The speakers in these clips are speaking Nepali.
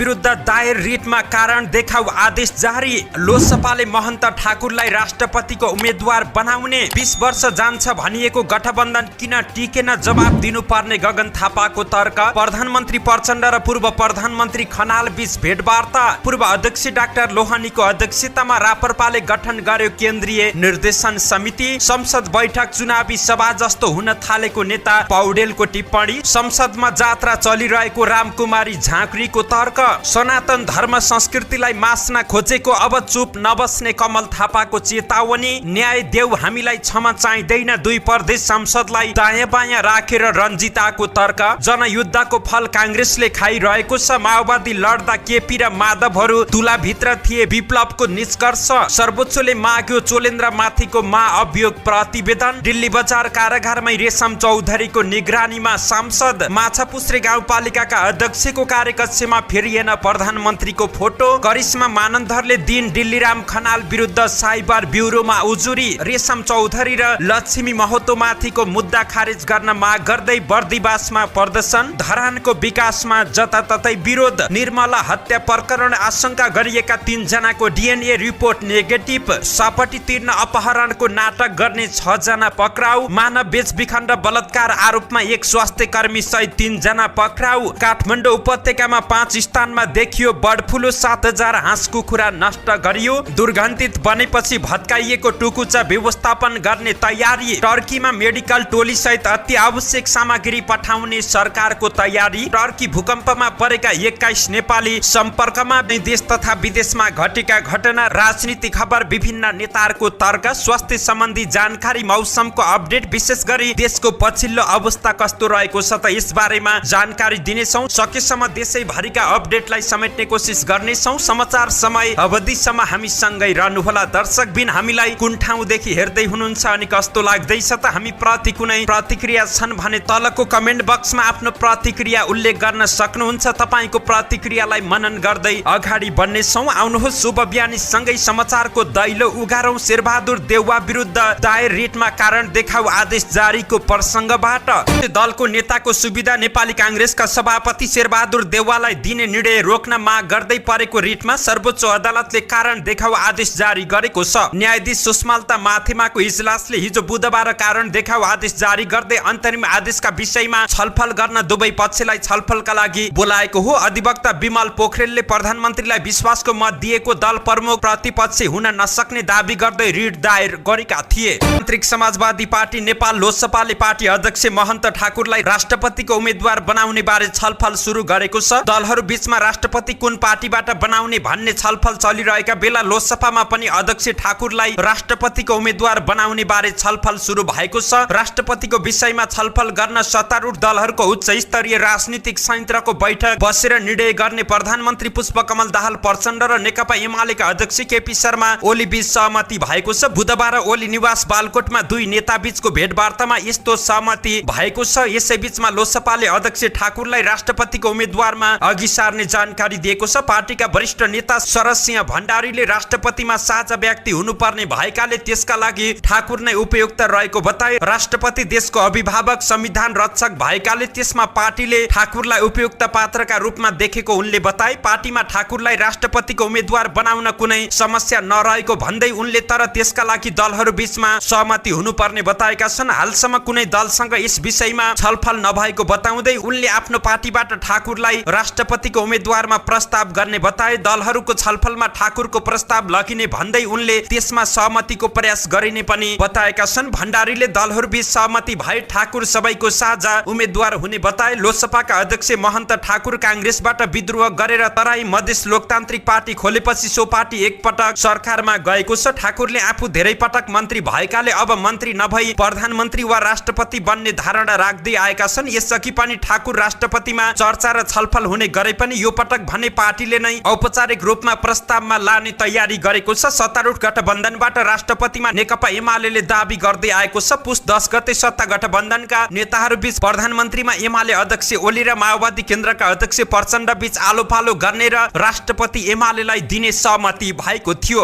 विरुद्ध दायर रिटमा कारण देखाउ आदेश जारी। लोकसभाले महन्त ठाकुरलाई राष्ट्रपतिको उम्मेद्वार बनाउने 20 वर्ष जान्छ भनिएको गठबन्धन किन टिकेन, जवाब दिनुपर्ने गगन थापाको तर्क। प्रधानमन्त्री प्रचण्ड र पूर्व प्रधानमन्त्री खनाल बीच भेटवार्ता। पूर्व अध्यक्ष डाक्टर लोहनीको अध्यक्षतामा राप्रपाले गठन गर्यो केन्द्रीय निर्देशन समिति। संसद बैठक चुनावी सभा जस्तो हुन थालेको नेता पौडेलको टिप्पणी। संसदमा जात्रा चलिरहेको रामकुमारी झाँक्रीको तर्क। सनातन धर्म संस्कृतिलाई मास्न खोजेको अब चुप नबस्ने कमल थापाको चेतावनी। न्याय देऊ, हामीलाई क्षमा चाहिँदैन, दुई प्रदेश सांसदलाई दायाँ बायाँ राखेर रञ्जिताको तर्क। जनयुद्धको फल काङ्ग्रेसले खाइरहेको छ। माओवादी लड्दा केपी र माधवहरू तुलाभित्र थिए, विप्लवको निष्कर्ष। सर्वोच्चले माग्यो चोलेन्द्र माथिको महाअभियोग प्रतिवेदन। दिल्ली बजार कारागारमै रेशम चौधरीको निगरानीमा सांसद। माछापुछ्रे गाउँपालिकाका अध्यक्षको कार्यकक्षमा फेरिएन प्रधानमन्त्रीको फोटो। करिश्मा मानन्दरले दिन दिल्लीराम खनाल विरुद्ध साइबर ब्युरोमा उजुरी। रेशम चौधरी र लक्ष्मी महतो माथिको मुद्दा खारेज गर्न माग गर्दै बर्दिवासमा प्रदर्शन। धरानको विकासमा जताततै विरोध। निर्मला हत्या प्रकरण आशंका गरिएका 3 जनाको डिएनए रिपोर्ट नेगेटिभ। सपटी तिर्न अपहरणको नाटक गर्ने 6 जना पक्राउ। मानव बेचबिखन र बलात्कार आरोपमा एक स्वास्थ्य कर्मी सहित 3 जना पक्राउ। काठमाडौँ उपत्यकामा 5 स्थानमा देखियो बर्ड फ्लू, 7000 हाँस कुखुरा नष्ट गरियो। दुर्गन्धित बनेपछि भत्काइएको टुकुचा व्यवस्थापन गर्ने तयारी। टर्कीमा मेडिकल टोली सहित अति आवश्यक सामग्री पठाउने सरकारको तयारी। टर्की भूकम्पमा परेका 21 नेपाली सम्पर्कमा। देश तथा विदेशमा घटेका घटना, राजनीतिक खबर, विभिन्न नेताहरूको तर्क। स्वास्थ्य सम्बन्धी जानकारी, मौसमको अपडेट, विशेष गरी देशको पछिल्लो अवस्था कस्तो रहेको छ त यस बारेमा जानकारी दिनेछौँ। सकेसम्म देशैभरिका अपडेटलाई समेट्ने कोसिस गर्नेछौँ। समाचार समय अवधिसम्म हामी सँगै रहनुहोला। दर्शकबिन हामीलाई कुन ठाउँदेखि हेर्दै हुनुहुन्छ अनि कस्तो लाग्दैछ त हामी प्रति कुनै प्रतिक्रिया छन् भने तलको कमेन्ट बक्समा आफ्नो प्रतिक्रिया उल्लेख गर्न सक्नुहुन्छ। तपाईँको प्रतिक्रियालाई मनन गर्दै अगाडि बढ्नेछौँ। आउनुहोस् शुभ बिहानी सँगै समाचारको दैलो उगारौँ। शेरबहादुर देउवा विरुद्ध दायर रिटमा कारण देखाउ आदेश जारीको प्रसङ्गबाट। दलको नेताको सुविधा नेपाली काङ्ग्रेसका सभापति शेरबहादुर देउवालाई दिने निर्णय रोक्न माग गर्दै परेको रिटमा सर्वोच्च अदालतले कारण देखाउ आदेश जारी गरेको छ। न्यायाधीश सुषमालता माथेमाको इजलासले हिजो बुधबार कारण देखाउ आदेश जारी गर्दै अन्तरिम आदेशका विषयमा छलफल गर्न दुवै पक्षलाई छलफलका लागि बोलाएको हो। अधिवक्ता विमल पोखरेलले प्रधानमन्त्रीलाई विश्वासको मत दिएको दल प्रमुख प्रतिपक्षी हुन नसक्ने दाबी गर्दै रिट दायर गरेका थिए। आन्तरिक समाजवादी पार्टी नेपाल लोकसभाले पार्टी अध्यक्ष महन्त ठाकुरलाई राष्ट्रपतिको उम्मेद्वार बनाउने बारे छलफल सुरु गरेको छ। दलहरू बीचमा राष्ट्रपति कुन पार्टीबाट बनाउने भन्ने छलफल चलिरहेका बेला लोकसभामा पनि अध्यक्ष ठाकुरलाई राष्ट्रपतिको उम्मेद्वार बनाउने बारे छलफल सुरु भएको छ। राष्ट्रपतिको विषयमा छलफल गर्न सत्तारूढ दलहरूको उच्च स्तरीय राजनीतिक संयन्त्रको बैठक बसेर निर्णय गर्ने प्रधानमन्त्री पुष्पकमल दाहाल प्रचण्ड र नेकपा एमालेका अध्यक्ष केपी शर्मा ओली बीच सहमति भएको छ। बुधबार ओली निवास बालकोटमा दुई नेता बीचको भेटवार्तामा यस्तो सहमति भएको छ। यसैबीचमा लोकसभाले अध्यक्ष ठाकुरलाई राष्ट्रपतिको उम्मेद्वारमा अघि सार्ने जानकारी दिएको छ। पार्टीका वरिष्ठ नेता शरद सिंह भण्डारीले राष्ट्रपतिमा साझा व्यक्ति हुनुपर्ने भएकाले त्यसका लागि ठाकुर नै उपयुक्त रहेको बताए। राष्ट्रपति देशको अभिभावक, संविधान रक्षक भएकाले त्यसमा पार्टीले ठाकुरलाई उपयुक्त पात्रका रूपमा देखेको उनले बताए। पार्टीमा ठाकुरलाई राष्ट्रपतिको उम्मेद्वार बनाउन कुनै समस्या नरहेको भन्दै उनले तर त्यसका लागि दलहरू बीचमा सहमति हुनुपर्ने बताएका छन्। हालसम्म कुनै दलसँग यस विषयमा छलफल नभएको बताउँदै उनले आफ्नो पार्टीबाट ठाकुरलाई राष्ट्रपतिको उम्मेद्वारमा प्रस्ताव गर्ने बताए। दलहरूको छलफलमा ठाकुरको प्रस्ताव लगिने भन्दै उनले त्यसमा सहमतिको प्रयास गरिने पनि बताएका छन्। भण्डारीले दलहरूबीच सहमति भए ठाकुर सबैको साझा उम्मेद्वार हुने बताए। लोकसभाका अध्यक्ष महन्त ठाकुर काङ्ग्रेसबाट विद्रोह गरेर तराई मधेस लोकतान्त्रिक पार्टी खोलेपछि सो पार्टी एकपटक सरकारमा गएको छ। ठाकुरले आफू धेरै पटक मन्त्री भएकाले अब मन्त्री नभई प्रधानमन्त्री वा राष्ट्रपति बन्ने धारणा राख्दै आएका छन्। यसअघि पनि ठाकुर राष्ट्रपतिमा चर्चा र छलफल हुने गरे पनि यो पटक भने पार्टीले नै औपचारिक रूपमा प्रस्तावमा लाने तयारी गरेको छ। सत्तारूढ गठबन्धनबाट राष्ट्रपतिमा नेकपा एमाले दाबी गर्दै आएको छ। पुस 10 गते सत्ता गठबन्धनका नेताहरूबीच प्रधानमन्त्रीमा एमाले अध्यक्ष ओली र माओवादी केन्द्रका अध्यक्ष प्रचण्ड बीच आलोपालो गर्ने र राष्ट्रपति एमालेलाई दिने सहमति भएको थियो।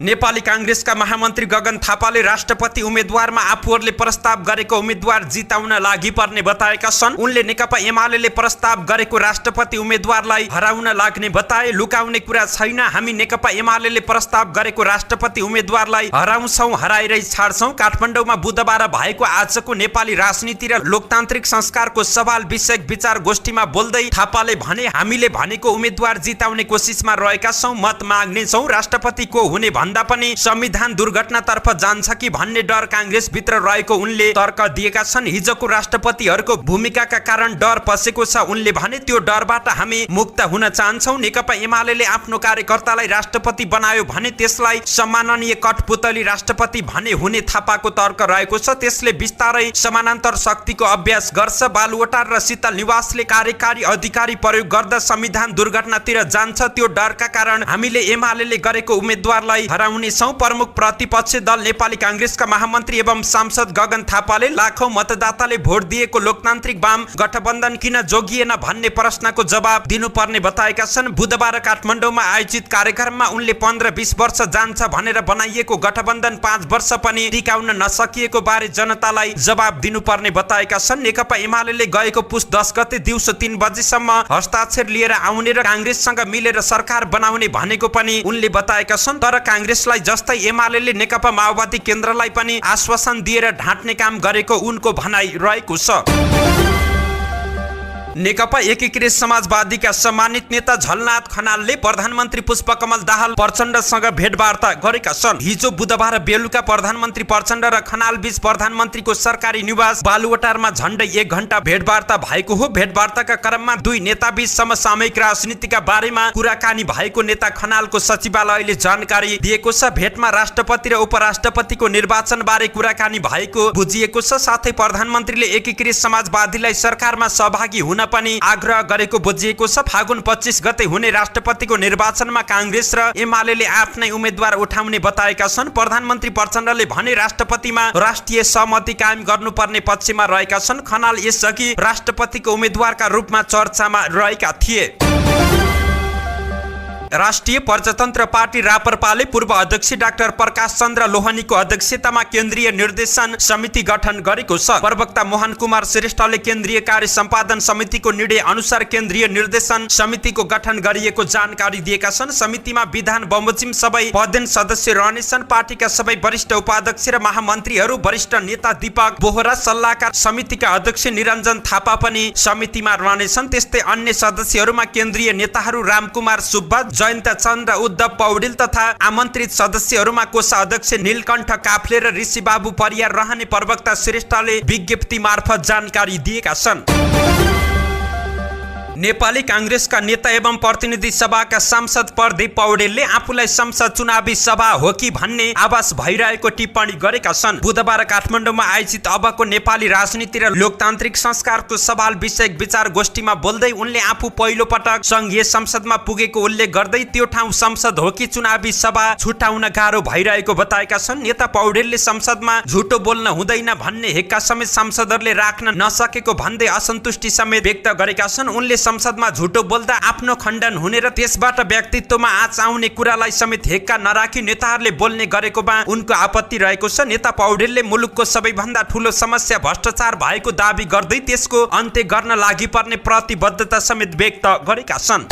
नेपाली कांग्रेसका महामन्त्री गगन थापाले राष्ट्रपति उम्मेद्वारमा आफूहरूले प्रस्ताव गरेको उम्मेद्वार जिताउन लागि पर्ने बताएका छन्। उनले नेकपा एमाले प्रस्ताव गरेको राष्ट्रपति उम्मेद्वारलाई हराउन लाग्ने बताए। लुकाउने कुरा छैन, हामी नेकपा एमाले प्रस्ताव गरेको राष्ट्रपति उम्मेद्वारलाई हराउँछौं, हराएरै छाड्छौं। काठमाडौँमा बुधबार भएको आजको नेपाली राजनीति र लोकतान्त्रिक संस्कारको सवाल विषयक विचार गोष्ठीमा बोल्दै थापाले भने, हामीले भनेको उम्मेद्वार जिताउने कोसिसमा रहेका छौं, मत माग्ने छौं। राष्ट्रपति को हुने भन्दा पनि संविधान दुर्घटनातर्फ जान्छ कि भन्ने डर कांग्रेस भित्र रहेको उनले तर्क दिएका छन्। हिजोको राष्ट्रपतिहरूको भूमिकाका कारण डर पसेको छ उनले भने। त्यो डरबाट हामी मुक्त हुन चाहन्छौं। नेकपा एमाले आफ्नो कार्यकर्तालाई राष्ट्रपति बनायो भने त्यसलाई सम्माननीय कठपुतली राष्ट्रपति भने हुने थापाको तर्क रहेको छ। त्यसले बिस्तारै समानान्तर शक्तिको अभ्यास गर्छ। बालुवाटार र शीतल निवासले कार्यकारी अधिकारी प्रयोग गर्दा संविधान दुर्घटनातिर जान्छ। त्यो डरका कारण हामीले एमाले गरेको उम्मेद्वारलाई हराउने छौं। प्रमुख प्रतिपक्षी दल नेपाली कांग्रेसका महामन्त्री एवं सांसद गगन थापाले लाखौं मतदाताले भोट दिएको लोकतान्त्रिक वाम गठबन्धन किन जोगिएन भन्ने प्रश्नको जवाब दिनुपर्ने बताएका छन्। बुधबार काठमाडौँमा आयोजित कार्यक्रममा उनले 15-20 वर्ष जान्छ भनेर बनाइएको गठबन्धन 5 वर्ष पनि टिकाउन नसकिएको बारे जनतालाई जवाब दिनुपर्ने बताएका छन्। नेकपा एमाले गएको पुस 10 गते दिउँसो 3 बजेसम्म हस्ताक्षर लिएर आउने र कांग्रेससँग मिलेर सरकार बनाउने भनेको पनि उनले बताएका छन्। तर कांग्रेसलाई जस्तै एमाले नेकपा माओवादी केन्द्रलाई पनि आश्वासन दिएर ढाँट्ने काम गरेको उनको भनाइ रहेको छ। नेकपा एकीकृत समाजवादीका सम्मानित नेता झलनाथ खनालले प्रधानमन्त्री पुष्पकमल दाहाल प्रचण्डसँग भेटवार्ता गरेका छन्। हिजो बुधबार बेलुका प्रधानमन्त्री प्रचण्ड र खनाल बीच प्रधानमन्त्रीको सरकारी निवास बालुवाटारमा झण्डै 1 घण्टा भेटवार्ता भएको हो। भेटवार्ताका क्रममा दुई नेताबीच समसामयिक राजनीतिका बारेमा कुराकानी भएको नेता खनालको सचिवालयले जानकारी दिएको छ। भेटमा राष्ट्रपति र उपराष्ट्रपतिको निर्वाचन बारे कुराकानी भएको बुझिएको छ। साथै प्रधानमन्त्रीले एकीकृत समाजवादीलाई सरकारमा सहभागी हुन पनि आग्रह गरेको बुझिएको छ। फागुन 25 गते हुने राष्ट्रपतिको निर्वाचनमा कांग्रेस र एमाले आफ्नै उम्मेद्वार उठाउने बताएका छन्। प्रधानमन्त्री प्रचण्डले भने राष्ट्रपतिमा राष्ट्रिय सहमति कायम गर्नुपर्ने पक्षमा रहेका छन्। खनाल यसअघि राष्ट्रपतिको उम्मेद्वारका रूपमा चर्चामा रहेका थिए। राष्ट्रिय प्रजातन्त्र पार्टी राप्रपाले पूर्व अध्यक्ष डाक्टर प्रकाश चन्द्र लोहनीको अध्यक्षतामा केन्द्रीय निर्देशन समिति गठन गरेको छ। प्रवक्ता मोहन कुमार श्रेष्ठले केन्द्रीय कार्य सम्पादन समितिको निर्णय अनुसार केन्द्रीय निर्देशन समितिको गठन गरिएको जानकारी दिएका छन्। समितिमा विधान बमोजिम सबै पदेन सदस्य रहनेछन्। पार्टीका सबै वरिष्ठ उपाध्यक्ष र महामन्त्रीहरू, वरिष्ठ नेता दीपक बोहरा, सल्लाहकार समितिका अध्यक्ष निरञ्जन थापा पनि समितिमा रहनेछन्। त्यस्तै अन्य सदस्यहरूमा केन्द्रीय नेताहरू रामकुमार सुब्बा, जयन्त चन्द्र, उद्धव पौडेल तथा आमन्त्रित सदस्यहरूमा कोषाध्यक्ष नीलकण्ठ काफ्ले र ऋषिबाबु परियार रहने प्रवक्ता श्रेष्ठले विज्ञप्ति मार्फत जानकारी दिएका छन्। नेपाली कांग्रेसका नेता एवं प्रतिनिधि सभाका सांसद प्रदीप पौडेलले आफूलाई संसद चुनावी सभा हो कि भन्ने आभास भइरहेको टिप्पणी गरेका छन्। बुधबार काठमाडौँमा आयोजित अबको नेपाली राजनीति र लोकतान्त्रिक संस्कारको सवाल विषयक विचार गोष्ठीमा बोल्दै उनले आफू पहिलो पटक संघीय संसदमा पुगेको उल्लेख गर्दै त्यो ठाउँ संसद हो कि चुनावी सभा छुटाउन गाह्रो भइरहेको बताएका छन्। नेता पौडेलले संसदमा झुटो बोल्न हुँदैन भन्ने हेक्का समेत सांसदहरूले राख्न नसकेको भन्दै असन्तुष्टि समेत व्यक्त गरेका छन्। उनले संसदमा झुटो बोल्दा आफ्नो खण्डन हुने र त्यसबाट व्यक्तित्वमा आँच आउने कुरालाई समेत हेक्का नराखी नेताहरूले बोल्ने गरेकोमा उनको आपत्ति रहेको छ। नेता पौडेलले मुलुकको सबैभन्दा ठूलो समस्या भ्रष्टाचार भएको दाबी गर्दै त्यसको अन्त्य गर्न लागि पर्ने प्रतिबद्धता समेत व्यक्त गरेका छन्।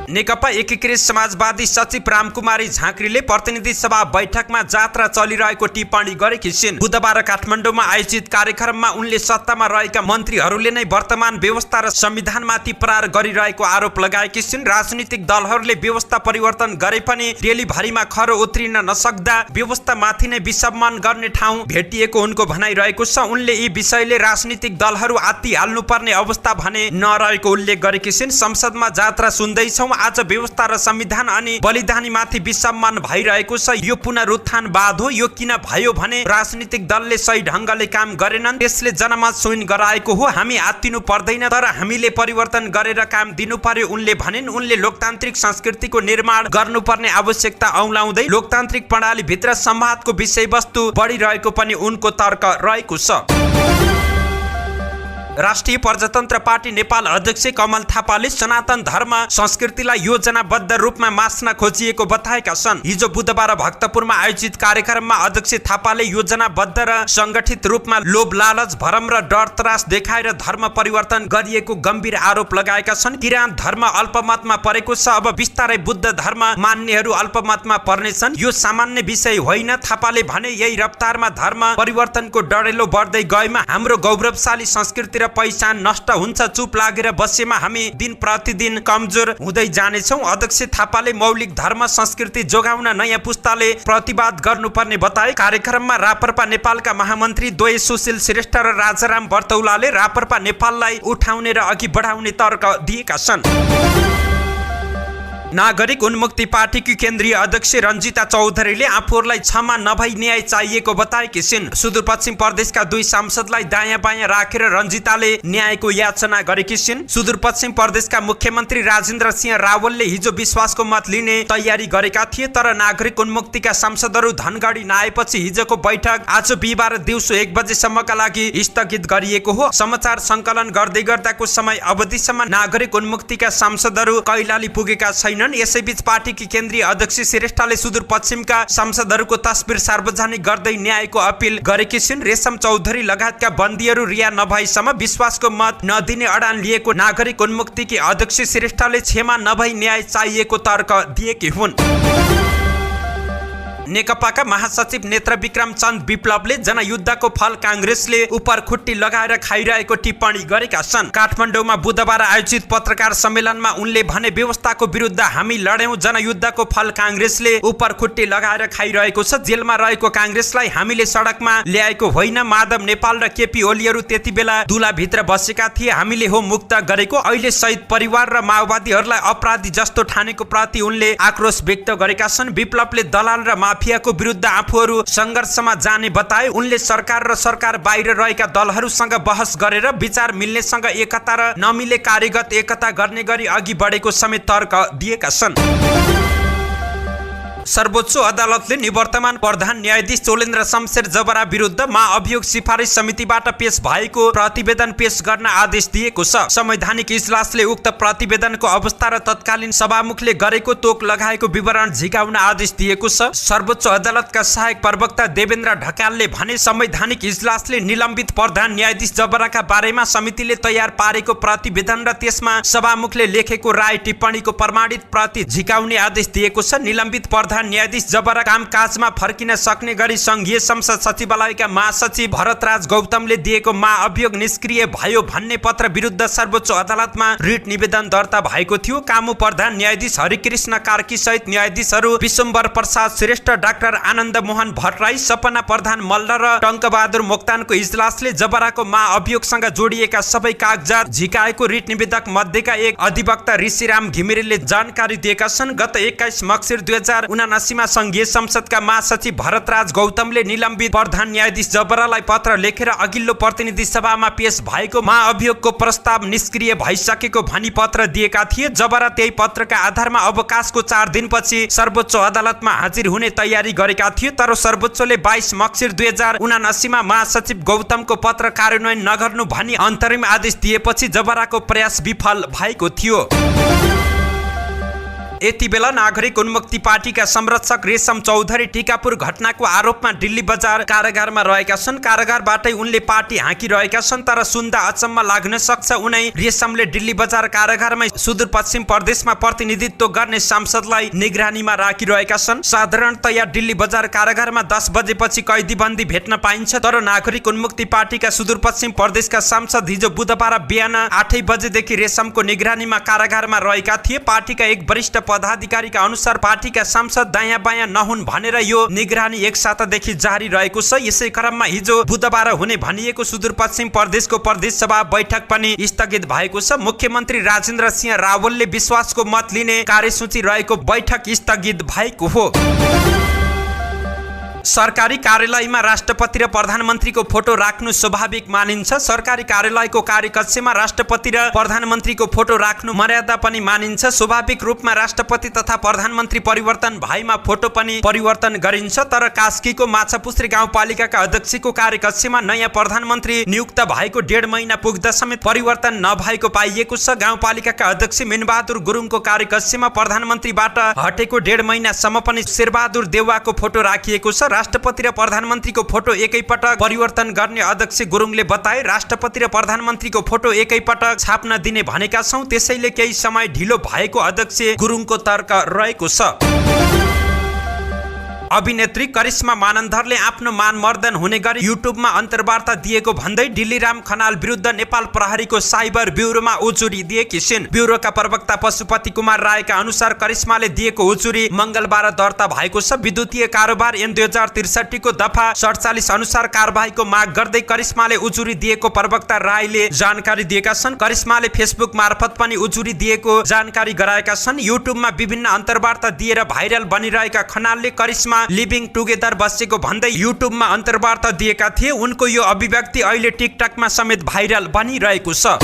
नेकपा एकीकृत समाजवादी सचिव रामकुमारी झाँक्रीले प्रतिनिधि सभा बैठकमा जात्रा चलिरहेको टिप्पणी गरेकी छिन्। बुधबार काठमाडौँमा आयोजित कार्यक्रममा उनले सत्तामा रहेका मन्त्रीहरूले नै वर्तमान व्यवस्था र संविधानमाथि प्रहार गरिरहेको आरोप लगाएकी छिन्। राजनीतिक दलहरूले व्यवस्था परिवर्तन गरे पनि रेलीभरिमा खरो उत्रिन नसक्दा व्यवस्थामाथि नै विसम्मान गर्ने ठाउँ भेटिएको उनको भनाइ रहेको छ। उनले यी विषयले राजनीतिक दलहरू आत्ति हाल्नुपर्ने अवस्था भने नरहेको उल्लेख गरेकी छिन्। संसदमा जात्रा सुन्दैछौँ, आज व्यवस्था र संविधान अनि बलिदानीमाथि विसम्मान भइरहेको छ। यो पुनरुत्थानवाद हो। यो किन भयो भने राजनीतिक दलले सही ढङ्गले काम गरेनन्, त्यसले जनमत शून्य गराएको हो। हामी आत्तिनु पर्दैन, तर हामीले परिवर्तन गरेर काम दिनु पर्यो उनले भनिन्। उनले लोकतान्त्रिक संस्कृतिको निर्माण गर्नुपर्ने आवश्यकता औलाउँदै लोकतान्त्रिक प्रणाली भित्र संवादको विषयवस्तु बढिरहेको पनि उनको तर्क रहेको छ। राष्ट्रिय प्रजातन्त्र पार्टी नेपाल अध्यक्ष कमल थापाले सनातन धर्म संस्कृतिलाई योजनाबद्ध रूपमा मास्न खोजिएको बताएका छन्। हिजो बुधबार भक्तपुरमा आयोजित कार्यक्रममा अध्यक्ष थापाले योजनाबद्ध र संगठित रूपमा लोभ लालच भरम र डर त्रास देखाएर धर्म परिवर्तन गरिएको गम्भीर आरोप लगाएका छन्। किराँत धर्म अल्पमतमा परेको छ, अब बिस्तारै बुद्ध धर्म मान्नेहरू अल्पमतमा पर्नेछन्। यो सामान्य विषय होइन। थापाले भने यही रफ्तारमा धर्म परिवर्तनको डढेलो बढ्दै गएमा हाम्रो गौरवशाली संस्कृति र पहिचान नष्ट हुन्छ। चुप लागेर बसेमा हामी दिन प्रतिदिन कमजोर हुँदै जानेछौँ। अध्यक्ष थापाले मौलिक धर्म संस्कृति जोगाउन नयाँ पुस्ताले प्रतिवाद गर्नुपर्ने बताए। कार्यक्रममा राप्रपा नेपालका महामन्त्री द्वय सुशील श्रेष्ठ र राजाराम बर्तौलाले राप्रपा नेपाललाई उठाउने र अघि बढाउने तर्क दिएका छन्। नागरिक उन्मुक्ति पार्टीकी केन्द्रीय अध्यक्ष रञ्जिता चौधरीले आफूहरूलाई क्षमा नभई न्याय चाहिएको बताएकी छिन्। सुदूरपश्चिम प्रदेशका 2 सांसदलाई दायाँ बायाँ राखेर रञ्जिताले न्यायको याचना गरेकी छिन्। सुदूरपश्चिम प्रदेशका मुख्यमन्त्री राजेन्द्र सिंह रावलले हिजो विश्वासको मत लिने तयारी गरेका थिए, तर नागरिक उन्मुक्तिका सांसदहरू धनगढी नआएपछि हिजोको बैठक आज बिहिबार दिउँसो 1 बजेसम्मका लागि स्थगित गरिएको हो। समाचार सङ्कलन गर्दै गर्दाको समय अवधिसम्म नागरिक उन्मुक्तिका सांसदहरू कैलाली पुगेका छैनन्। यसैबीच पार्टीकी केन्द्रीय अध्यक्ष श्रेष्ठले सुदूरपश्चिमका सांसदहरूको तस्बिर सार्वजनिक गर्दै न्यायको अपील गरेकी छिन्। रेशम चौधरी लगायतका बन्दीहरू रिहा नभएसम्म विश्वासको मत नदिने अडान लिएको नागरिक उन्मुक्तिकी अध्यक्ष श्रेष्ठले क्षमा नभई न्याय चाहिएको तर्क दिएकी हुन्। नेकपाका महासचिव नेत्र विक्रम चन्द विप्लवले जनयुद्धको फल काङ्ग्रेसले उपर खुट्टी लगाएर खाइरहेको टिप्पणी गरेका छन्। काठमाडौँमा बुधबार आयोजित पत्रकार सम्मेलनमा उनले भने व्यवस्थाको विरुद्ध हामी लड्यौं, जनयुद्धको फल काङ्ग्रेसले उपर खुट्टी लगाएर खाइरहेको छ। जेलमा रहेको काङ्ग्रेसलाई हामीले सडकमा ल्याएको होइन। माधव नेपाल र केपी ओलीहरू त्यति बेला दुलाभित्र बसेका थिए, हामीले हो मुक्त गरेको। अहिले शहीद परिवार र माओवादीहरूलाई अपराधी जस्तो ठानेको प्रति उनले आक्रोश व्यक्त गरेका छन्। विप्लवले दलाल र माफियाको विरुद्ध आफूहरू संघर्षमा जाने बताए। उनले सरकार र सरकार बाहिर रहेका दलहरूसँग बहस गरेर विचार मिल्नेसँग एकता र नमिले कार्यगत एकता गर्ने गरी अघि बढेको समेत तर्क दिएका छन्। सर्वोच्च अदालतले निवर्तमान प्रधान न्यायाधीश चोलेन्द्र शमशेर जबरा विरुद्ध महाअभियोग सिफारिस समितिबाट पेश भएको प्रतिवेदन पेश गर्न आदेश दिएको छ। संवैधानिक इजलासले उक्त प्रतिवेदनको अवस्था र तत्कालीन सभामुखले गरेको तोक लगाएको विवरण झिकाउन आदेश दिएको छ। सर्वोच्च अदालतका सहायक प्रवक्ता देवेन्द्र ढकालले भने संवैधानिक इजलासले निलम्बित प्रधान न्यायाधीश जबराका बारेमा समितिले तयार पारेको प्रतिवेदन र त्यसमा सभामुखले लेखेको राय टिप्पणीको प्रमाणित प्रति झिकाउने आदेश दिएको छ। निलम्बित प्रधान न्यायाधीश जबरा कामकाजमा फर्किन सक्ने गरी संघीय संसद सचिवालयका महासचिव भरतराज गौतमले दिएको महाअभियोग निष्क्रिय भयो भन्ने पत्र विरुद्ध सर्वोच्च अदालतमा रिट निवेदन दर्ता भएको थियो। कामु प्रधान न्यायाधीश हरिकृष्ण कार्की सहित न्यायाधीशहरू विशम्बर प्रसाद श्रेष्ठ, डाक्टर आनन्द मोहन भट्टराई, सपना प्रधान मल्ल र टङ्कबहादुर मोक्तानको इजलासले जबराको महाअभियोगसँग जोडिएका सबै कागजात झिकाएको रिट निवेदक मध्येका एक अधिवक्ता ऋषिराम घिमिरेले जानकारी दिएका छन्। गत 21 मक्सिर 2079 मा संघीय संसदका महासचिव भरतराज गौतमले निलम्बित प्रधान न्यायाधीश जबरालाई पत्र लेखेर अघिल्लो प्रतिनिधि सभामा पेश भएको महाअभियोगको प्रस्ताव निष्क्रिय भइसकेको भनी पत्र दिएका थिए। जबरा त्यही पत्रका आधारमा अवकाशको 4 दिनपछि सर्वोच्च अदालतमा हाजिर हुने तयारी गरेका थिए, तर सर्वोच्चले 22 मक्सिर 2079 मा महासचिव गौतमको पत्र कार्यान्वयन नगर्नु भनी अन्तरिम आदेश दिएपछि जबराको प्रयास विफल भएको थियो। यति बेला नागरिक उन्मुक्ति पार्टीका संरक्षक रेशम चौधरी टिकापुर घटनाको आरोपमा दिल्ली बजार कारागारमा रहेका छन्। कारागारबाटै उनले पार्टी हाँकिरहेका छन्, तर सुन्दा अचम्म लाग्न सक्छ। उनै रेशमले दिल्ली बजार कारागारमै सुदूरपश्चिम प्रदेशमा प्रतिनिधित्व गर्ने सांसदलाई निगरानीमा राखिरहेका छन्। साधारणतया दिल्ली बजार कारागारमा 10 बजेपछि कैदीबन्दी भेट्न पाइन्छ, तर नागरिक उन्मुक्ति पार्टीका सुदूरपश्चिम प्रदेशका सांसद हिजो बुधबार बिहान 8 बजेदेखि रेशमको निगरानीमा कारागारमा रहेका थिए। पार्टीका एक वरिष्ठ पदाधिकारीका अनुसार पार्टीका सांसद दायाँ बायाँ नहुन् भनेर यो निगरानी 1 सातादेखि जारी रहेको छ। यसै क्रममा हिजो बुधबार हुने भनिएको सुदूरपश्चिम प्रदेशको प्रदेश सभा बैठक पनि स्थगित भएको छ। मुख्यमन्त्री राजेन्द्र सिंह रावलले विश्वासको मत लिने कार्यसूची रहेको बैठक स्थगित भएको हो। सरकारी कार्यालयमा राष्ट्रपति र प्रधानमन्त्रीको फोटो राख्नु स्वाभाविक मानिन्छ। सरकारी कार्यालयको कार्यकक्षमा राष्ट्रपति र प्रधानमन्त्रीको फोटो राख्नु मर्यादा पनि मानिन्छ। स्वाभाविक रूपमा राष्ट्रपति तथा प्रधानमन्त्री परिवर्तन भएमा फोटो पनि परिवर्तन गरिन्छ। तर कास्कीको माछापुछ्री गाउँपालिकाका अध्यक्षको कार्यकक्षमा नयाँ प्रधानमन्त्री नियुक्त भएको 1.5 महिना पुग्दा समेत परिवर्तन नभएको पाइएको छ। गाउँपालिकाका अध्यक्ष मिनबहादुर गुरुङको कार्यकक्षमा प्रधानमन्त्रीबाट हटेको 1.5 महिनासम्म पनि शेरबहादुर देउवाको फोटो राखिएको छ। राष्ट्रपति र प्रधानमन्त्रीको फोटो एकैपटक परिवर्तन गर्ने अध्यक्ष गुरुङले बताए। राष्ट्रपति र प्रधानमन्त्रीको फोटो एकैपटक छाप्न दिने भनेका छौं, त्यसैले केही समय ढिलो भएको अध्यक्ष गुरुङको तर्क रहेको छ। अभिनेत्री करिश्मा मानन्धरले आफ्नो मानमर्दन हुने गरी युट्युबमा अन्तर्वार्ता दिएको भन्दै डिल्लीराम खनाल विरुद्ध नेपाल प्रहरीको साइबर ब्युरोमा उजुरी दिएकी छिन्। ब्युरोका प्रवक्ता पशुपति कुमार रायका अनुसार करिश्माले दिएको उजुरी मंगलबार दर्ता भएको छ। विद्युतीय कारोबार ऐन 2063 को दफा 47 अनुसार कारबाहीको माग गर्दै करिश्माले उजुरी दिएको प्रवक्ता रायले जानकारी दिएका छन्। करिश्माले फेसबुक मार्फत पनि उजुरी दिएको जानकारी गराएका छन्। युट्युबमा विभिन्न अन्तर्वार्ता दिएर भाइरल बनिरहेका खनालले करिश्मा लिभिङ टुगेदर बसेको भन्दै युट्युबमा अन्तर्वार्ता दिएका थिए। उनको यो अभिव्यक्ति अहिले टिकटकमा समेत भाइरल बनिरहेको छ।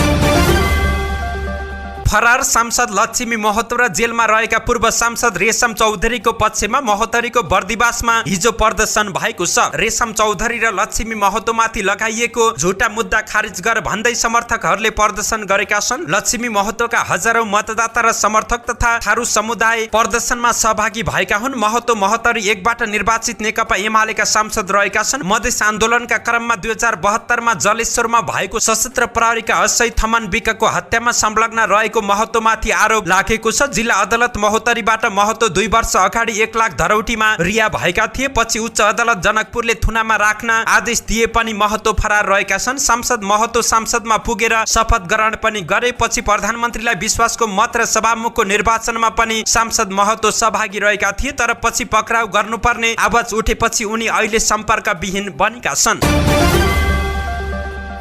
फरार सांसद लक्ष्मी महतो र जेलमा रहेका पूर्व सांसद रेशम चौधरीको पक्षमा महोत्तरीको बर्दिवासमा हिजो प्रदर्शन भएको छ। रेशम चौधरी र लक्ष्मी महतोमाथि लगाइएको झुटा मुद्दा खारिज गर भन्दै समर्थकहरूले प्रदर्शन गरेका छन्। लक्ष्मी महतोका हजारौं मतदाता र समर्थक तथा थारू समुदाय प्रदर्शनमा सहभागी भएका हुन्। महतो महोत्तरी 1 बाट निर्वाचित नेकपा एमालेका सांसद रहेका छन्। मधेस आन्दोलनका क्रममा 2072 मा जलेश्वरमा भएको सशस्त्र प्रहरीका अक्षय थमन विकको हत्यामा संलग्न रहेको महतोमाथि आरोप लागेको छ। जिल्ला अदालत महोत्तरीबाट महतो 2 वर्ष अगाडि 1 लाख धरौटीमा रिहा भएका थिए। पछि उच्च अदालत जनकपुरले थुनामा राख्न आदेश दिए पनि महतो फरार रहेका छन्। सांसद महतो संसदमा पुगेर शपथ ग्रहण पनि गरे। पछि प्रधानमन्त्रीलाई विश्वासको मत र सभामुखको निर्वाचनमा पनि सांसद महतो सहभागी रहेका थिए। तर पछि पक्राउ गर्नुपर्ने आवाज उठेपछि उनी अहिले सम्पर्कविहीन बनेका छन्।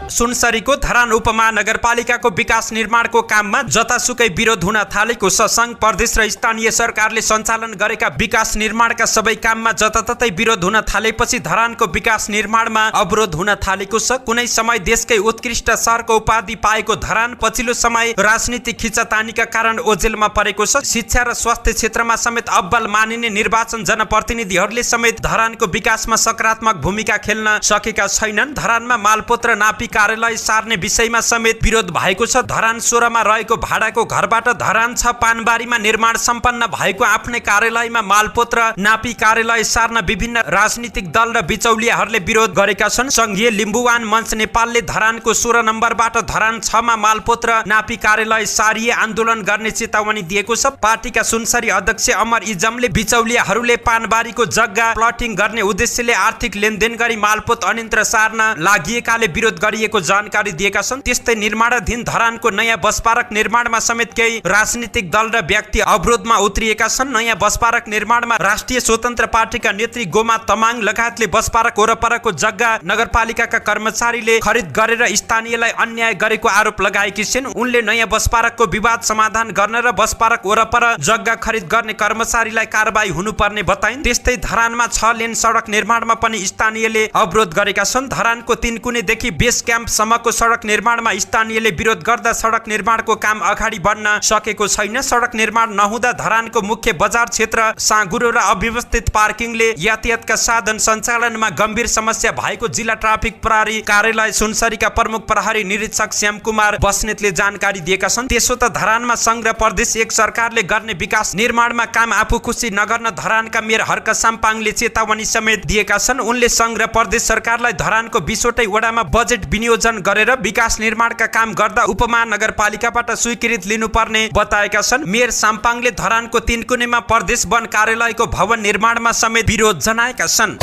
सुनसरीको धरान उपमहानगरपालिकाको विकास निर्माणको काममा जतासुकै विरोध हुन थालेको छ। संघ प्रदेश र स्थानीय सरकारले सञ्चालन गरेका विकास निर्माणका सबै काममा जताततै विरोध हुन थालेपछि धरानको विकास निर्माणमा अवरोध हुन थालेको छ। कुनै समय देशकै उत्कृष्ट सहरको उपाधि पाएको धरान पछिल्लो समय राजनीतिक खिचातानीका कारण ओझेलमा परेको छ। शिक्षा र स्वास्थ्य क्षेत्रमा समेत अब्बल मानिने निर्वाचन जनप्रतिनिधिहरूले समेत धरानको विकासमा सकारात्मक भूमिका खेल्न सकेका छैनन्। धरानमा मालपोत र नापी कार्यालय सार्ने विषयमा समेत विरोध भएको छ। धरान 16 मा रहेको भाडाको घरबाट धरान 6 पानबारीमा निर्माण सम्पन्न भएको आफ्नै कार्यालयमा मालपोत र नापी कार्यालय सार्न विभिन्न राजनीतिक दल र बिचौलियाहरूले विरोध गरेका छन्। संघीय लिम्बुवान मञ्च नेपालले धरानको 16 नम्बरबाट धरान 6 मा मालपोत र नापी कार्यालय सारिए आन्दोलन गर्ने चेतावनी दिएको छ। पार्टीका सुनसरी अध्यक्ष अमर इजमले बिचौलियाहरूले पानबारीको जग्गा प्लटिङ गर्ने उद्देश्यले आर्थिक लेनदेन गरी मालपोत अन्यत्र सार्न लागिएकाले विरोध गरिएको जानकारी दिएका छन्। त्यस्तै निर्माणाधीन धरानको नयाँ बस पार्क निर्माणमा समेत केही राजनीतिक दल र व्यक्ति अवरोधमा उत्रिएका छन्। नयाँ बस पार्क निर्माणमा राष्ट्रिय स्वतन्त्र पार्टीका नेत्री गोमा तमाङ लगायतले बस पार्क वरपरको जग्गा नगरपालिकाका कर्मचारीले खरिद गरेर स्थानीयलाई अन्याय गरेको आरोप लगाएकी छिन्। उनले नयाँ बस पार्कको विवाद समाधान गर्न र बस पार्क वरपर जग्गा खरिद गर्ने कर्मचारीलाई कारबाही हुनुपर्ने बताइन्। त्यस्तै धरानमा 6 लेन सडक निर्माणमा पनि स्थानीयले अवरोध गरेका छन्। धरानको 3 कुनेदेखि बेस क्याम्प सम्मको सडक निर्माणमा स्थानीयले विरोध गर्दा सडक निर्माणको काम अगाडि बढ्न सकेको छैन। सडक निर्माण नहुँदा धरानको मुख्य बजार क्षेत्र साँगुरो र अव्यवस्थित पार्किङले यातायातका साधन सञ्चालनमा गम्भीर समस्या भएको जिल्ला ट्राफिक प्रहरी कार्यालय सुनसरीका प्रमुख प्रहरी निरीक्षक श्याम कुमार बस्नेतले जानकारी दिएका छन्। त्यसो त धरानमा संघ र प्रदेश एक सरकारले गर्ने विकास निर्माणमा काम आफू खुसी नगर्न धरानका मेयर हर्क साम्पाङले चेतावनी समेत दिएका छन्। उनले संघ र प्रदेश सरकारलाई धरानको 20वटै वडामा बजेट विनियोजन गरेर विकास निर्माणका काम गर्दा उपमहानगरपालिकाबाट स्वीकृति लिनुपर्ने बताएका छन्। मेयर साम्पाङले धरानको 3 कुनेमा प्रदेश वन कार्यालयको भवन निर्माणमा समेत विरोध जनाएका छन्।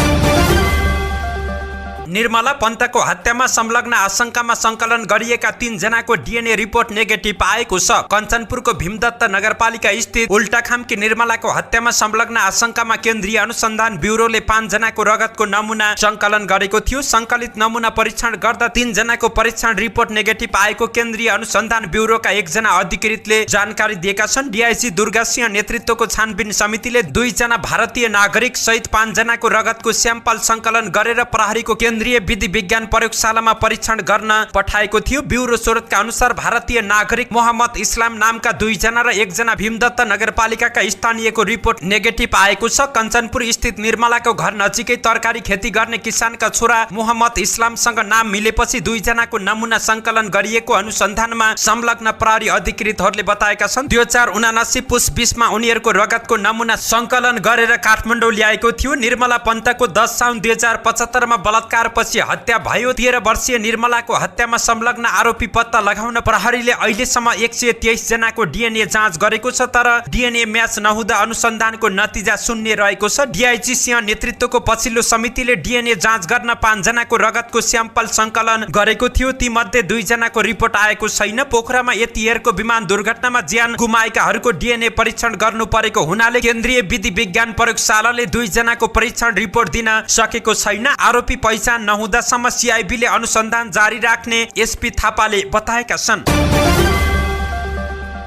निर्मला पन्तको हत्यामा संलग्न आशंकामा संकलन गरिएका 3 जनाको DNA रिपोर्ट नेगेटिभ आएको छ। कञ्चनपुरको भीमदत्त नगरपालिका स्थित उल्टाखामकी निर्मलाको हत्यामा संलग्न आशंकामा केन्द्रीय अनुसन्धान ब्युरोले 5 जनाको रगतको नमुना संकलन गरेको थियो। संकलित नमुना परीक्षण गर्दा 3 जनाको परीक्षण रिपोर्ट नेगेटिभ आएको केन्द्रीय अनुसन्धान ब्युरोका 1 जना अधिकृतले जानकारी दिएका छन्। DIC दुर्गा सिंह नेतृत्वको छानबिन समितिले 2 जना भारतीय नागरिक सहित 5 जनाको रगतको स्याम्पल संकलन गरेर प्रहरीको केन्द्रीय विधि विज्ञान प्रयोगशालामा परीक्षण गर्न पठाएको थियो। ब्युरो स्रोतका अनुसार भारतीय नागरिक मोहम्मद इस्लाम नामका 2 जना र 1 जना भीमदत्त नगरपालिकाका स्थानीयको रिपोर्ट नेगेटिभ आएको छ। कञ्चनपुर स्थित निर्मलाको घर नजिकै तरकारी खेती गर्ने किसानका छोरा मोहम्मद इस्लामसँग नाम मिलेपछि 2 जनाको नमुना संकलन गरिएको अनुसन्धानमा संलग्न प्रहरी अधिकृतहरूले बताएका छन्। 2079 पुस 20 मा उनीहरूको रगतको नमुना संकलन गरेर काठमाडौँ ल्याएको थियो। निर्मला पन्तको 10 साउन 2075 मा बलात्कारपछि हत्या भयो। 13 वर्षीय निर्मलाको हत्यामा संलग्न आरोपी पत्ता लगाउन प्रहरीले अहिलेसम्म 123 जनाको DNA जाँच गरेको छ, तर DNA म्याच नहुँदा अनुसन्धानको नतिजा शून्य रहेको छ। DIC सिंह नेतृत्वको पछिल्लो समितिले DNA जाँच गर्न 5 जनाको रगतको स्याम्पल संकलन गरेको थियो। ती मध्ये 2 जनाको रिपोर्ट आएको छैन। पोखरामा यतिहेरको विमान दुर्घटनामा ज्यान गुमाएकाहरूको DNA परीक्षण गर्नु परेको हुनाले केन्द्रीय विधि विज्ञान प्रयोगशालाले 2 जनाको परीक्षण रिपोर्ट दिन सकेको छैन। आरोपी पहिचान नहुँदासम्म CIB ले अनुसन्धान जारी राख्ने SP थापाले बताएका छन्।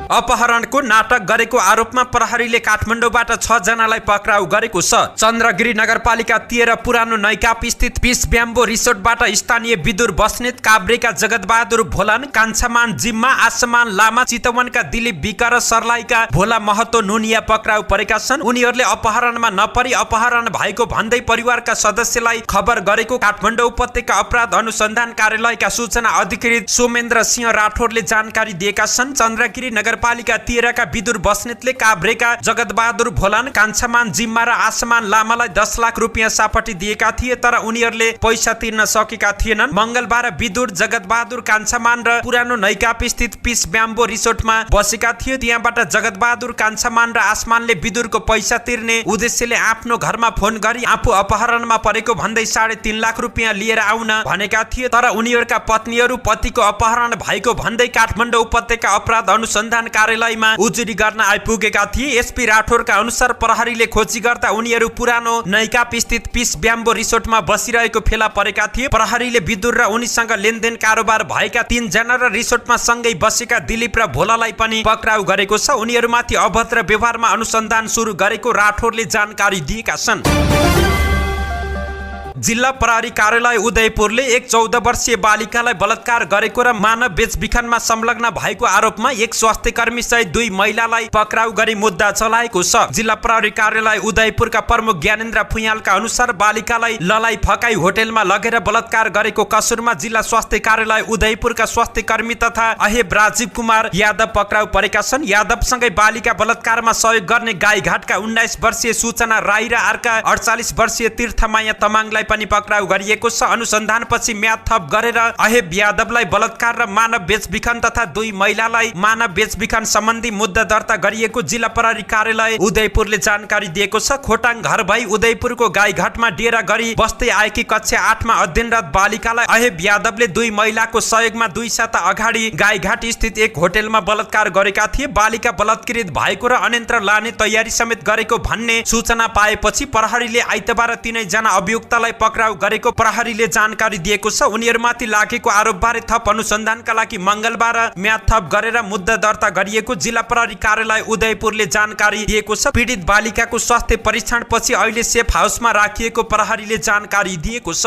अपहरणको नाटक गरेको आरोपमा प्रहरीले काठमाडौँबाट 6 जनालाई पक्राउ गरेको छ। चन्द्रगिरी नगरपालिका 13 पुरानो नैकाप स्थित पिस ब्याम्बो रिसोर्टबाट स्थानीय विदुर बस्नेत काभ्रेका जगतबहादुर भोलान, कान्छामान जिम्मा आसमान लामा, चितवनका दिलीप विक र सर्लाहीका भोला महतो नुनिया पक्राउ परेका छन्। उनीहरूले अपहरणमा नपरी अपहरण भएको भन्दै परिवारका सदस्यलाई खबर गरेको काठमाडौँ उपत्यका अपराध अनुसन्धान कार्यालयका सूचना अधिकृत सोमेन्द्र सिंह राठौरले जानकारी दिएका छन्। चन्द्रगिरी नगरपालिका 13 का विदुर बस्नेतले काभ्रेका जगतबहादुर भोलान, कान्छामान जिम्मा र आसमान लामालाई 10 लाख रुपियाँ सापटी दिएका थिए, तर उनीहरूले पैसा तिर्न सकेका थिएनन्। मंगलबार विदुर जगतबहादुर कान्छामान र पुरानो नैकाप स्थित पिस ब्याम्बो रिसोर्टमा बसेका थिए। त्यहाँबाट जगतबहादुर कान्छामान र आसमानले विदुरको पैसा तिर्ने उद्देश्यले आफ्नो घरमा फोन गरी आफू अपहरणमा परेको भन्दै 3.5 लाख रुपियाँ लिएर आउन भनेका थिए, तर उनीहरूका पत्नीहरू पतिको अपहरण भएको भन्दै काठमाडौँ उपत्यका अपराध अनुसन्धान कार्यालयमा उजुरी गर्न आइपुगेका थिए। SP राठौरका अनुसार प्रहरीले खोजी गर्दा उनीहरू पुरानो नैकाप स्थित पिस ब्याम्बो रिसोर्टमा बसिरहेको फेला परेका थिए। प्रहरीले विदुर र उनीसँग लेनदेन कारोबार भएका 3 जना र रिसोर्टमा सँगै बसेका दिलीप र भोलालाई पनि पक्राउ गरेको छ। उनीहरूमाथि अभद्र व्यवहारमा अनुसन्धान सुरु गरेको राठौरले जानकारी दिएका छन्। जिल्ला प्रहरी कार्यालय उदयपुरले एक 14 वर्षीय बालिकालाई बलात्कार गरेको र मानव बेचबिखनमा संलग्न भएको आरोपमा एक स्वास्थ्य कर्मी सहित 2 महिलालाई पक्राउ गरी मुद्दा चलाएको छ। जिल्ला प्रहरी कार्यालय उदयपुरका प्रमुख ज्ञानेन्द्र फुयालका अनुसार बालिकालाई ललाई फकाई होटेलमा लगेर बलात्कार गरेको कसुरमा जिल्ला स्वास्थ्य कार्यालय उदयपुरका स्वास्थ्य कर्मी तथा अहेब राजीव कुमार यादव पक्राउ परेका छन्। यादवसँगै बालिका बलात्कारमा सहयोग गर्ने गाईघाटका 19 वर्षीय सूचना राई र अर्का 48 वर्षीय तीर्थमाया तमाङलाई पनि पक्राउ गरिएको छ। अनुसन्धानपछि म्याद थप गरेर अहेब यादवलाई बलात्कार र मानव बेचबिखन तथा 2 महिलालाई मानव बेचबिखन सम्बन्धी मुद्दा दर्ता गरिएको जिल्ला प्रहरी कार्यालय उदयपुरले जानकारी दिएको छ। खोटाङ घर भई उदयपुरको गाईघाटमा डेरा गरी बस्दै आएकी कक्षा 8 मा अध्ययनरत बालिकालाई अहेब यादवले 2 महिलाको सहयोगमा 2 साता अगाडि गाईघाट स्थित एक होटेलमा बलात्कार गरेका थिए। बालिका बलात्कृत भएको र अन्यत्र लाने तयारी समेत गरेको भन्ने सूचना पाएपछि प्रहरीले आइतबार 3 जना अभियुक्तलाई पक्राउ गरेको प्रहरीले जानकारी दिएको छ। उनीहरूमाथि लागेको आरोपबारे थप अनुसन्धानका लागि मंगलबार म्याद थप गरेर मुद्दा दर्ता गरिएको जिल्ला प्रहरी कार्यालय उदयपुरले जानकारी दिएको छ। पीडित बालिकाको स्वास्थ्य परीक्षणपछि अहिले सेफ हाउसमा राखिएको प्रहरीले जानकारी दिएको छ।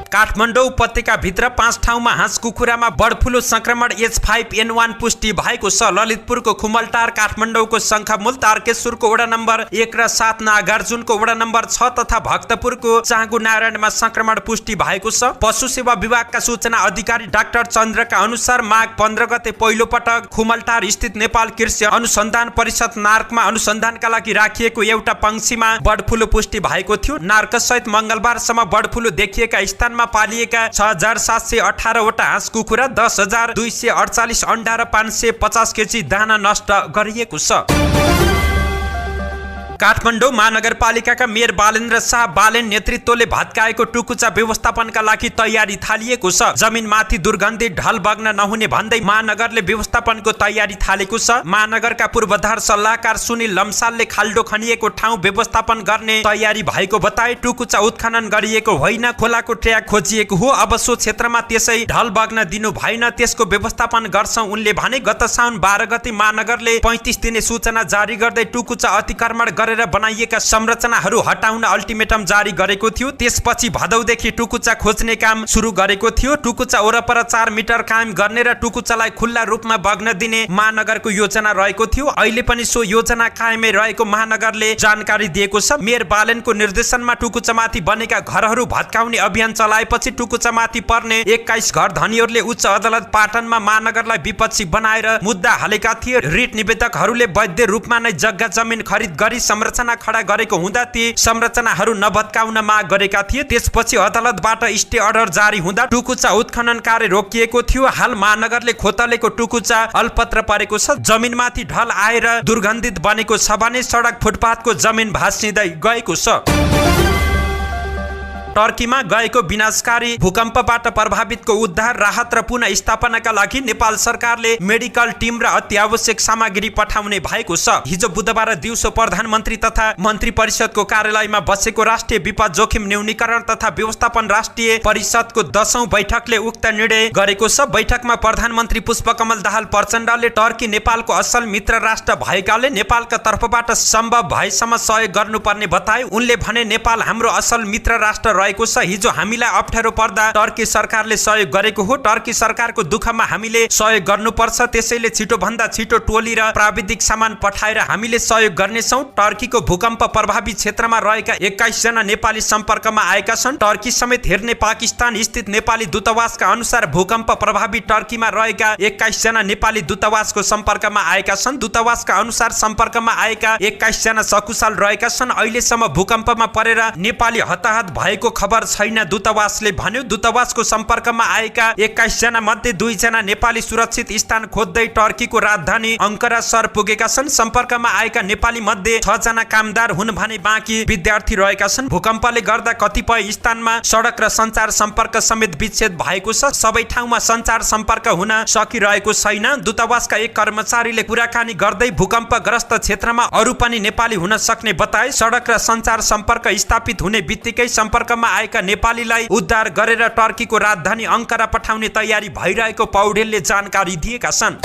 काठमाडौँ उपत्यका भित्र 5 ठाउँमा हाँस कुखुरामा बर्ड फ्लू संक्रमण H5N1 पुष्टि भएको छ। ललितपुरको खुमलटार, काठमाडौँको शङ्खमुल, तारकेश्वरको वडा नम्बर 1 र 7, नागार्जुनको वडा नम्बर 6 तथा भक्तपुरको चाँगु नारायणमा संक्रमण पुष्टि भएको छ। पशु सेवा विभागका सूचना अधिकारी डाक्टर चन्द्रका अनुसार माघ 15 गते पहिलो पटक खुमलटार स्थित नेपाल कृषि अनुसन्धान परिषद नार्कमा अनुसन्धानका लागि राखिएको एउटा पंक्षीमा बर्ड फ्लू पुष्टि भएको थियो। नार्क सहित मंगलबारसम्म बर्ड फ्लू देखिएका स्थानमा पालिएका 6718 वटा हाँस कुखुरा, 10248 अन्डा र 550 केजी दाना नष्ट गरिएको छ। काठमाडौँ महानगरपालिकाका मेयर बालेन्द्र शाह बालेन नेतृत्वले भत्काएको टुकुचा व्यवस्थापनका लागि तयारी थालिएको छ। जमिनमाथि दुर्गन्धित ढल बग्न नहुने भन्दै महानगरले व्यवस्थापनको तयारी थालेको छ। महानगरका पूर्वाधार सल्लाहकार सुनिल लम्सालले खाल्डो खनिएको ठाउँ व्यवस्थापन गर्ने तयारी भएको बताए। टुकुचा उत्खनन गरिएको होइन, खोलाको ट्र्याक खोजिएको हो। अब सो क्षेत्रमा त्यसै ढल बग्न दिनु भएन, त्यसको व्यवस्थापन गर्छौं उनले भने। गत साउन 12 गते महानगरले 35 दिने सूचना जारी गर्दै टुकुचा अतिक्रमण गरेर बनाइएका संरचनाहरू हटाउन अल्टिमेटम जारी गरेको थियो। त्यसपछि भदौदेखि टुकुचा खोज्ने काम सुरु गरेको थियो। टुकुचा वरपर 4 मिटर कायम गर्ने र टुकुचालाई खुल्ला रूपमा बग्न दिने महानगरको योजना रहेको थियो। अहिले पनि सो योजना कायमै रहेको महानगरले जानकारी दिएको छ। मेयर बालेनको निर्देशनमा टुकुचामाथि बनेका घरहरू भत्काउने अभियान चलाएपछि टुकुचामाथि पर्ने 21 घर धनीहरूले उच्च अदालत पाटनमा महानगरलाई विपक्षी बनाएर मुद्दा हालेका थिए। रिट निवेदकहरूले वैध रूपमा नै जग्गा जमिन खरिद गरी संरचना खडा गरेको हुँदा ती संरचनाहरू नभत्काउन माग गरेका थिए। त्यसपछि अदालतबाट स्टे अर्डर जारी हुँदा टुकुचा उत्खनन कार्य रोकिएको थियो। हाल महानगरले खोतलेको टुकुचा अल्पत्र परेको छ। जमिनमाथि ढल आएर दुर्गन्धित बनेको छ भने सडक फुटपाथको जमिन भाँसिँदै गएको छ। टर्कीमा गएको विनाशकारी भूकम्पबाट प्रभावितको उद्धार, राहत र पुनः स्थापनाका लागि नेपाल सरकारले मेडिकल टिम र अत्यावश्यक सामग्री पठाउने भएको छ। हिजो बुधबार दिउँसो प्रधानमन्त्री तथा मन्त्री परिषदको कार्यालयमा बसेको राष्ट्रिय विपद जोखिम न्यूनीकरण तथा व्यवस्थापन राष्ट्रिय परिषदको 10औं बैठकले उक्त निर्णय गरेको छ। बैठकमा प्रधानमन्त्री पुष्पकमल दाहाल प्रचण्डले टर्की नेपालको असल मित्र राष्ट्र भएकाले नेपालका तर्फबाट सम्भव भएसम्म सहयोग गर्नुपर्ने बताए। उनले भने नेपाल हाम्रो असल मित्र राष्ट्र हिजो हामीलाई अप्ठ्यारो पर्दा टर्की सरकारले सहयोग गरेको हो। टर्की सरकारको दुःखमा हामीले सहयोग गर्नुपर्छ। त्यसैले छिटोभन्दा छिटो टोली र प्राविधिक सामान पठाएर हामीले सहयोग गर्नेछौँ। टर्कीको भूकम्प प्रभावित क्षेत्रमा रहेका 21 जना नेपाली सम्पर्कमा आएका छन्। टर्की समेत हेर्ने पाकिस्तान स्थित नेपाली दूतावासका अनुसार भूकम्प प्रभावित टर्कीमा रहेका 21 जना नेपाली दूतावासको सम्पर्कमा आएका छन्। दूतावासका अनुसार सम्पर्कमा आएका 21 जना सकुशल रहेका छन्। अहिलेसम्म भूकम्पमा परेर नेपाली हताहत भएको खबर छैन, दूतावासले भन्यो। दूतावासको सम्पर्कमा आएका 21 जना मध्ये 2 जना नेपाली सुरक्षित स्थान खोज्दै टर्कीको राजधानी अंकारा सहर पुगेका छन्। सम्पर्कमा आएका नेपाली मध्ये 6 जना कामदार हुन् भने बाँकी विद्यार्थी रहेका छन्। भूकम्पले गर्दा कतिपय स्थानमा सडक र सञ्चार सम्पर्क समेत विच्छेद भएको छ। सबै ठाउँमा सञ्चार सम्पर्क हुन सकिरहेको छैन। दूतावासका एक कर्मचारीले कुराकानी गर्दै भूकम्पग्रस्त क्षेत्रमा अरू पनि नेपाली हुन सक्ने बताए। सडक र सञ्चार सम्पर्क स्थापित हुने बित्तिकै सम्पर्कमा आएका नेपालीलाई उद्धार गरेर टर्कीको राजधानी अंकारा पठाउने तयारी भइरहेको पौडेलले जानकारी दिएका छन्।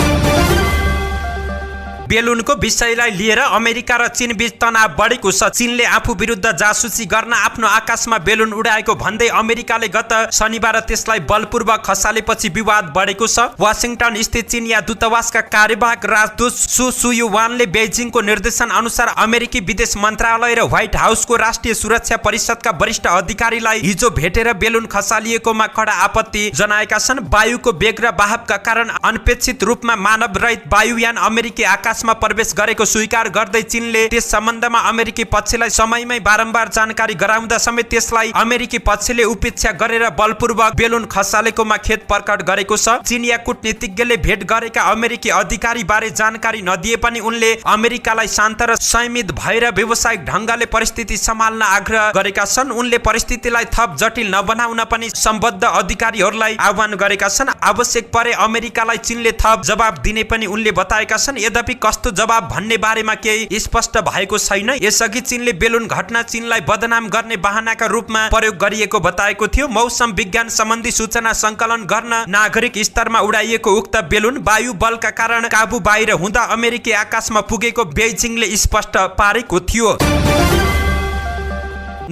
बेलुनको विषयलाई लिएर अमेरिका र चीन बीच तनाव बढेको छ। चीनले आफू विरुद्ध जासुसी गर्न आफ्नो आकाशमा बेलुन उडाएको भन्दै अमेरिकाले गत शनिबार त्यसलाई बलपूर्वक खसालेपछि विवाद बढेको छ। वाशिंटन स्थित चीनिया दूतावासका कार्यवाहक राजदूत सु सुयुवानले बेजिङको निर्देशन अनुसार अमेरिकी विदेश मन्त्रालय र व्हाइट हाउसको राष्ट्रिय सुरक्षा परिषदका वरिष्ठ अधिकारीलाई हिजो भेटेर बेलुन खसालिएकोमा कडा आपत्ति जनाएका छन्। वायुको वेग र बहावका कारण अनपेक्षित रूपमा मानवरहित वायुयान अमेरिकी आकाशमा प्रवेश गरेको स्वीकार गर्दै चीनले त्यस सम्बन्धमा अमेरिकी पक्षलाई समयमै बारम्बार जानकारी गराउँदा समेत त्यसलाई अमेरिकी पक्षले उपेक्षा गरेर बलपूर्वक बेलुन खसालेकोमा खेद प्रकट गरेको छ। चीनिया कूटनीतिज्ञले भेट गरेका अमेरिकी अधिकारी बारे जानकारी नदिए पनि उनले अमेरिकालाई शान्त र संयमित भएर व्यावसायिक ढंगले परिस्थिति सम्हाल्न आग्रह गरेका छन्। उनले परिस्थितिलाई थप जटिल नबनाउन पनि सम्बद्ध अधिकारीहरूलाई आह्वान गरेका छन्। आवश्यक परे अमेरिकालाई चीनले थप जवाब दिने पनि उनले बताएका छन्। यद्यपि कस्तो जवाब भन्ने बारेमा केही स्पष्ट भएको छैन। यसअघि चीनले बेलुन घटना चीनलाई बदनाम गर्ने बहानाका रूपमा प्रयोग गरिएको बताएको थियो। मौसम विज्ञान सम्बन्धी सूचना संकलन गर्न नागरिक स्तरमा उडाइएको उक्त बेलुन वायु बलका कारण काबु बाहिर हुँदा अमेरिकी आकाशमा पुगेको बेजिङले स्पष्ट पारेको थियो।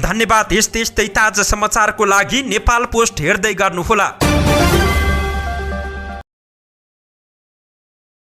धन्यवाद। यस्तै ताजा समाचारको लागि नेपाल पोस्ट हेर्दै गर्नुहोला।